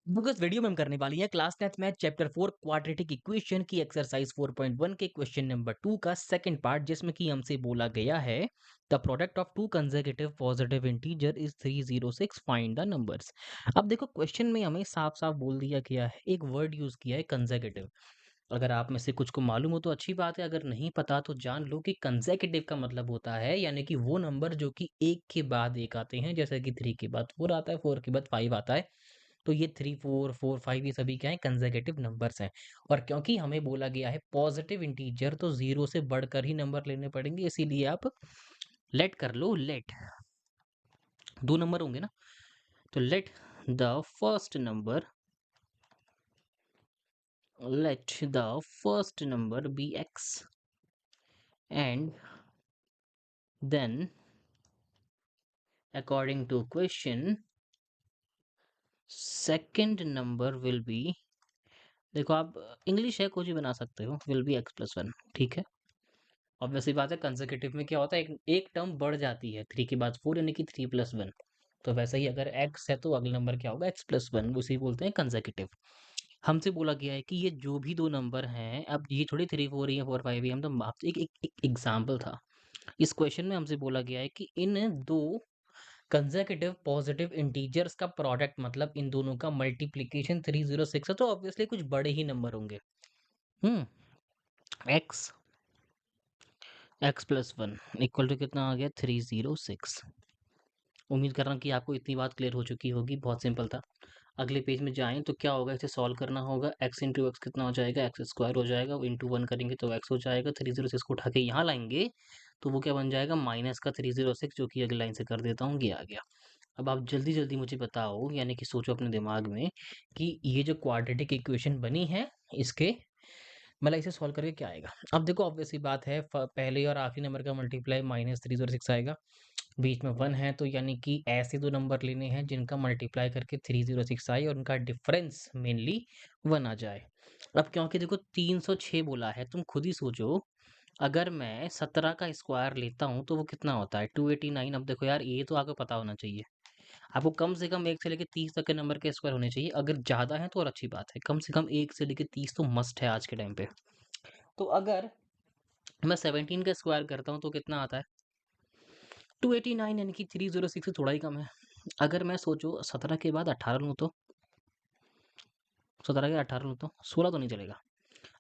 देखो इस वीडियो में हम करने वाली है class 10th math chapter 4 quadratic equation की एक्सरसाइज 4.1 के क्वेश्चन नंबर 2 का सेकंड पार्ट, जिसमें कि हमसे बोला गया है the product of to consecutive positive integer is 306, find the numbers. अब देखो क्वेश्चन में हमें साफ साफ बोल दिया गया है, एक वर्ड यूज किया है कंसेक्यूटिव। अगर आप में से कुछ को मालूम हो तो अच्छी बात है, अगर नहीं पता तो जान लो कि कंसेक्यूटिव का मतलब होता है यानी कि वो नंबर जो कि एक के बाद एक आते हैं, जैसे कि 3 के बाद 4 आता है, 4 के बाद 5 आता है। तो ये 3 4 4 5 ये सभी क्या है, कंसेक्यूटिव नंबर्स हैं। और क्योंकि हमें बोला गया है पॉजिटिव इंटीजर, तो जीरो से बढ़कर ही नंबर लेने पड़ेंगे, इसीलिए आप लेट कर लो। लेट दो नंबर होंगे ना, तो let the first number let the first number be x, and then according to question second number will be, देखो आप इंग्लिश है कुछ भी बना सकते हो, विल बी x+1। ठीक है, ऑब्वियसली बात है कंसेक्यूटिव में क्या होता है, एक एक टर्म बढ़ जाती है, 3 के बाद 4 यानी कि 3+1। तो वैसे ही अगर x है तो अगला नंबर क्या होगा, x+1, उसे बोलते हैं कंसेक्यूटिव। हमसे बोला गया है कि ये जो भी दो नंबर हैं, अब ये थोड़ी 3 4 ही है, 4 5 ही है, हम तो आपसे एक एग्जाम्पल था। इस क्वेश्चन में हमसे बोला गया है कि इन दो कंसेक्यूटिव पॉजिटिव इंटीजर्स का प्रोडक्ट, मतलब इन दोनों का मल्टीप्लिकेशन 306 है, तो ऑब्वियसली कुछ बड़े ही नंबर होंगे। एक्स x+1 इक्वल टू कितना आ गया, 306। उम्मीद कर रहा हूँ कि आपको इतनी बात क्लियर हो चुकी होगी, बहुत सिंपल था। अगले पेज में जाएं तो क्या होगा, इसे सॉल्व करना होगा। x इंटू एक्स कितना हो जाएगा, एक्स स्क्वायर हो जाएगा, इंटू 1 करेंगे तो x हो जाएगा। 306 को उठा के यहाँ लाएंगे तो वो क्या बन जाएगा, माइनस का 306, जो कि अगली लाइन से कर देता हूँ, ये आ गया। अब आप जल्दी जल्दी मुझे बताओ, यानी कि सोचो अपने दिमाग में कि ये जो क्वाड्रेटिक इक्वेशन बनी है, इसके मतलब इसे सॉल्व करके क्या आएगा। अब देखो ऑब्वियस सी बात है, पहले और आखिरी नंबर का मल्टीप्लाई -306 आएगा, बीच में 1 है, तो यानी कि ऐसे दो नंबर लेने हैं जिनका मल्टीप्लाई करके 306 आए और उनका डिफरेंस मेनली 1 आ जाए। अब क्योंकि देखो 306 बोला है, तुम खुद ही सोचो, अगर मैं 17 का स्क्वायर लेता हूँ तो वो कितना होता है, 289। अब देखो यार, ये तो आपको पता होना चाहिए, आपको कम से कम 1 से लेके 30 तक के नंबर के स्क्वायर होने चाहिए। अगर ज़्यादा है तो और अच्छी बात है, कम से कम 1 से लेके 30 तो मस्ट है आज के टाइम पे। तो अगर मैं 17 का स्क्वायर करता हूँ तो कितना आता है, 289, यानी कि 306 से थोड़ा ही कम है। अगर मैं सोचो 17 के बाद 18 लूँ तो 17 के 18 लूँ तो 16 तो नहीं चलेगा।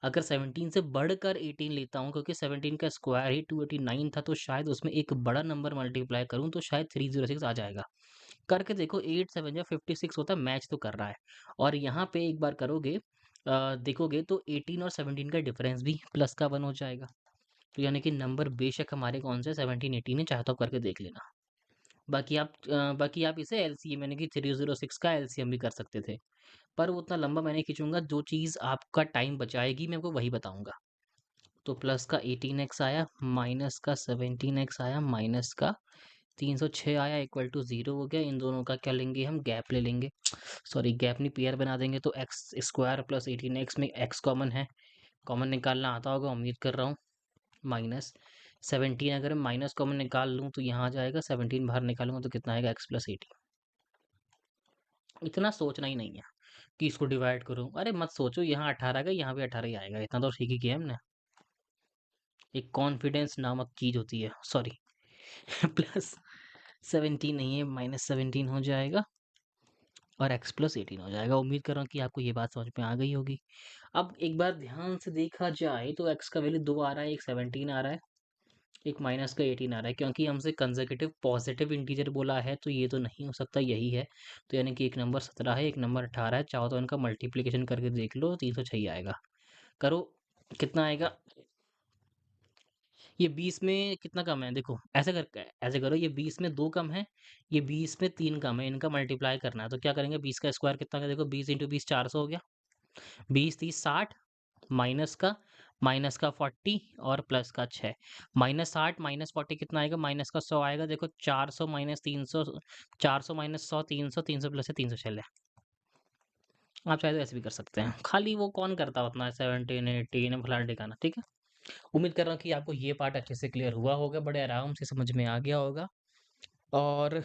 अगर 17 से बढ़कर 18 लेता हूँ, क्योंकि 17 का स्क्वायर ही 289 था, तो शायद उसमें एक बड़ा नंबर मल्टीप्लाई करूँ तो शायद 306 आ जाएगा। करके देखो, 8 7 या 56 होता है, मैच तो कर रहा है। और यहाँ पे एक बार करोगे, देखोगे तो 18 और 17 का डिफरेंस भी प्लस का 1 हो जाएगा। तो यानी कि नंबर बेशक हमारे कौन से 17 18 है, चाहे तो आप करके देख लेना। बाकी आप इसे एलसीएम यानी कि 306 का एलसीएम भी कर सकते थे, पर वो उतना लंबा मैं नहीं खींचूंगा। जो चीज़ आपका टाइम बचाएगी मैं आपको वही बताऊंगा। तो प्लस का 18x आया, माइनस का 17x आया, माइनस का 306 आया, इक्वल टू 0 हो गया। इन दोनों का क्या लेंगे, हम गैप ले लेंगे, सॉरी गैप नहीं, पेयर बना देंगे। तो एक्स स्क्वायर प्लस 18x में x कॉमन है, कॉमन निकालना आता होगा उम्मीद कर रहा हूँ। माइनस 17, अगर माइनस कॉमन निकाल लूँ तो यहाँ आ जाएगा, 17 बाहर निकालूंगा तो कितना आएगा, x+18। इतना सोचना ही नहीं है कि इसको डिवाइड करूँ, अरे मत सोचो, यहाँ 18 का यहाँ भी 18 ही आएगा, इतना तो ठीक ही किया हमने। एक कॉन्फिडेंस नामक चीज होती है, सॉरी प्लस 17 नहीं है, -17 हो जाएगा और x+18 हो जाएगा। उम्मीद कर रहा हूँ कि आपको ये बात समझ में आ गई होगी। अब एक बार ध्यान से देखा जाए तो x का वैल्यू 2 आ रहा है, एक 17 आ रहा है, एक माइनस का 18 आ रहा है। क्योंकि हमसे कंसेक्यूटिव पॉजिटिव इंटीजर बोला है तो ये तो नहीं हो सकता, यही है। तो यानी कि एक नंबर 17 है, एक नंबर 18 है, चाहो तो इनका मल्टीप्लीकेशन करके देख लो, 306 आएगा। करो, कितना आएगा, ये 20 में कितना कम है, देखो ऐसे कर, ऐसे करो, ये 20 में 2 कम है, ये 20 में 3 कम है, इनका मल्टीप्लाई करना है। तो क्या करेंगे, 20 का स्क्वायर कितना का, देखो 20 इंटू 20 400 हो गया, 20 30 60, माइनस का 40 और प्लस का 6, -60 -40 कितना आएगा, माइनस का 100 आएगा। देखो 400 माइनस 300, 400 माइनस 100 300, 300 प्लस है 306 है। आप चाहे तो ऐसे भी कर सकते हैं, खाली वो कौन करता है उतना 17 18 फलाना ठिकाना। ठीक है, उम्मीद कर रहा हूँ कि आपको ये पार्ट अच्छे से क्लियर हुआ होगा, बड़े आराम से समझ में आ गया होगा। और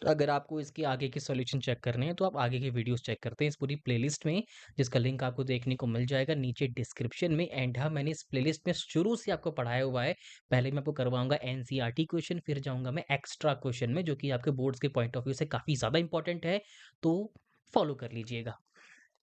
अगर आपको इसके आगे के सॉल्यूशन चेक करने हैं तो आप आगे के वीडियोस चेक करते हैं इस पूरी प्लेलिस्ट में, जिसका लिंक आपको देखने को मिल जाएगा नीचे डिस्क्रिप्शन में। एंड हाँ, मैंने इस प्लेलिस्ट में शुरू से आपको पढ़ाया हुआ है। पहले मैं आपको करवाऊंगा एनसीईआरटी क्वेश्चन, फिर जाऊंगा मैं एक्स्ट्रा क्वेश्चन में, जो कि आपके बोर्ड्स के पॉइंट ऑफ व्यू से काफ़ी ज़्यादा इंपॉर्टेंट है। तो फॉलो कर लीजिएगा।